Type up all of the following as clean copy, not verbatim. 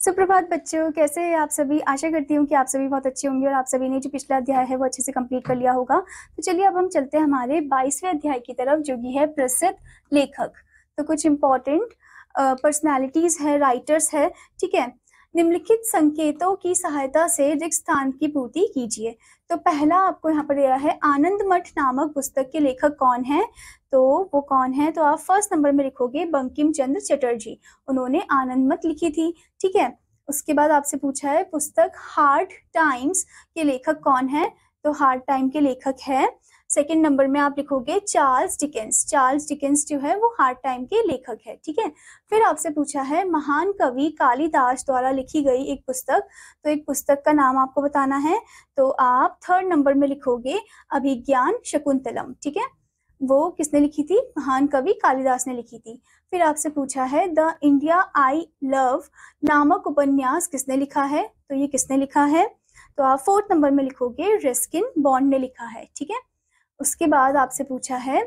सुप्रभात बच्चों, कैसे हैं आप सभी। आशा करती हूँ कि आप सभी बहुत अच्छे होंगे और आप सभी ने जो पिछला अध्याय है वो अच्छे से कंप्लीट कर लिया होगा। तो चलिए अब हम चलते हैं हमारे 22वें अध्याय की तरफ, जो कि है प्रसिद्ध लेखक। तो कुछ इंपॉर्टेंट पर्सनालिटीज है, राइटर्स है, ठीक है। निम्नलिखित संकेतों की सहायता से रिक्त स्थान की पूर्ति कीजिए। तो पहला आपको यहाँ पर दिया है, आनंद मठ नामक पुस्तक के लेखक कौन है। तो वो कौन है, तो आप फर्स्ट नंबर में लिखोगे बंकिम चंद्र चटर्जी। उन्होंने आनंद मठ लिखी थी, ठीक है। उसके बाद आपसे पूछा है पुस्तक हार्ड टाइम्स के लेखक कौन है। तो हार्ड टाइम के लेखक है, सेकंड नंबर में आप लिखोगे चार्ल्स डिकेंस। चार्ल्स डिकेंस जो है वो हार्ड टाइम के लेखक है, ठीक है। फिर आपसे पूछा है महान कवि कालिदास द्वारा लिखी गई एक पुस्तक। तो एक पुस्तक का नाम आपको बताना है। तो आप थर्ड नंबर में लिखोगे अभिज्ञान शकुंतलम, ठीक है। वो किसने लिखी थी, महान कवि कालिदास ने लिखी थी। फिर आपसे पूछा है द इंडिया आई लव नामक उपन्यास किसने लिखा है। तो ये किसने लिखा है, तो आप फोर्थ नंबर में लिखोगे रस्किन बॉन्ड ने लिखा है, ठीक है। उसके बाद आपसे पूछा है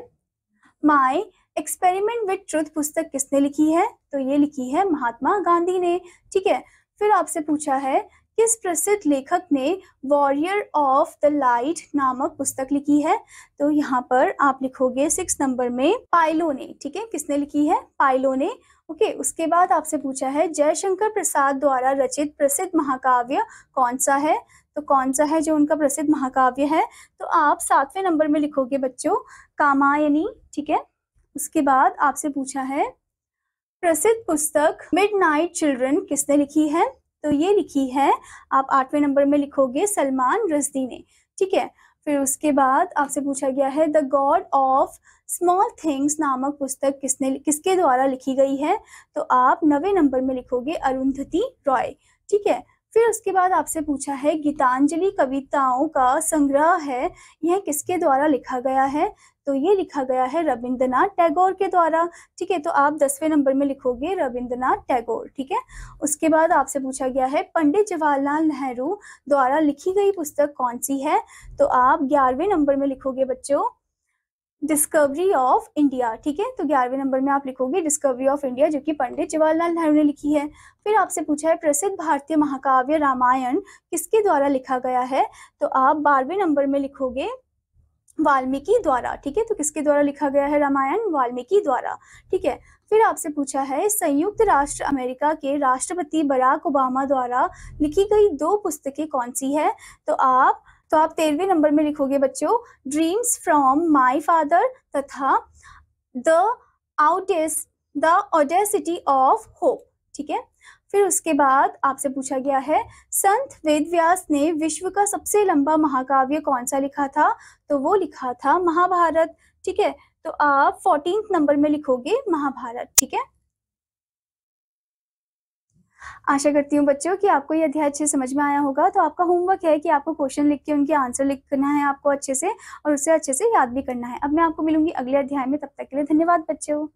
माय एक्सपेरिमेंट विद ट्रुथ पुस्तक किसने लिखी है। तो ये लिखी है महात्मा गांधी ने, ठीक है। फिर आपसे पूछा है किस प्रसिद्ध लेखक ने वॉरियर ऑफ द लाइट नामक पुस्तक लिखी है। तो यहाँ पर आप लिखोगे सिक्स नंबर में पाइलो ने, ठीक है। किसने लिखी है, पाइलो ने, ओके। उसके बाद आपसे पूछा है जयशंकर प्रसाद द्वारा रचित प्रसिद्ध महाकाव्य कौन सा है। तो कौन सा है जो उनका प्रसिद्ध महाकाव्य है, तो आप सातवें नंबर में लिखोगे बच्चों कामायनी, ठीक है। उसके बाद आपसे पूछा है प्रसिद्ध पुस्तक मिडनाइट चिल्ड्रन किसने लिखी है। तो ये लिखी है, आप आठवें नंबर में लिखोगे सलमान रश्दी ने, ठीक है। फिर उसके बाद आपसे पूछा गया है the God of small things नामक पुस्तक किसके द्वारा लिखी गई है। तो आप 9वें नंबर में लिखोगे अरुंधति रॉय, ठीक है। फिर उसके बाद आपसे पूछा है गीतांजलि कविताओं का संग्रह है, यह किसके द्वारा लिखा गया है। तो ये लिखा गया है रविंद्रनाथ टैगोर के द्वारा, ठीक है। तो आप 10वें नंबर में लिखोगे रविंद्रनाथ टैगोर, ठीक है। उसके बाद आपसे पूछा गया है पंडित जवाहरलाल नेहरू द्वारा लिखी गई पुस्तक कौन सी है। तो आप 11वें नंबर में लिखोगे बच्चों डिस्कवरी ऑफ इंडिया, ठीक है। तो 11वें नंबर में आप लिखोगे डिस्कवरी ऑफ इंडिया, जो कि पंडित जवाहरलाल नेहरू ने लिखी है। फिर आपसे पूछा है प्रसिद्ध भारतीय महाकाव्य रामायण किसके द्वारा लिखा गया है। तो आप 12वें नंबर में लिखोगे वाल्मीकि द्वारा, ठीक है। तो किसके द्वारा लिखा गया है रामायण, वाल्मीकि द्वारा, ठीक है। फिर आपसे पूछा है संयुक्त राष्ट्र अमेरिका के राष्ट्रपति बराक ओबामा द्वारा लिखी गई दो पुस्तकें कौन सी है। तो आप 13वें नंबर में लिखोगे बच्चों ड्रीम्स फ्रॉम माय फादर तथा द ऑडेसिटी ऑफ होप, ठीक है। फिर उसके बाद आपसे पूछा गया है संत वेदव्यास ने विश्व का सबसे लंबा महाकाव्य कौन सा लिखा था। तो वो लिखा था महाभारत, ठीक है। तो आप 14th नंबर में लिखोगे महाभारत, ठीक है। आशा करती हूँ बच्चों कि आपको ये अध्याय अच्छे समझ में आया होगा। तो आपका होमवर्क है कि आपको क्वेश्चन लिख के उनके आंसर लिखना है आपको अच्छे से, और उससे अच्छे से याद भी करना है। अब मैं आपको मिलूंगी अगले अध्याय में, तब तक के लिए धन्यवाद बच्चों।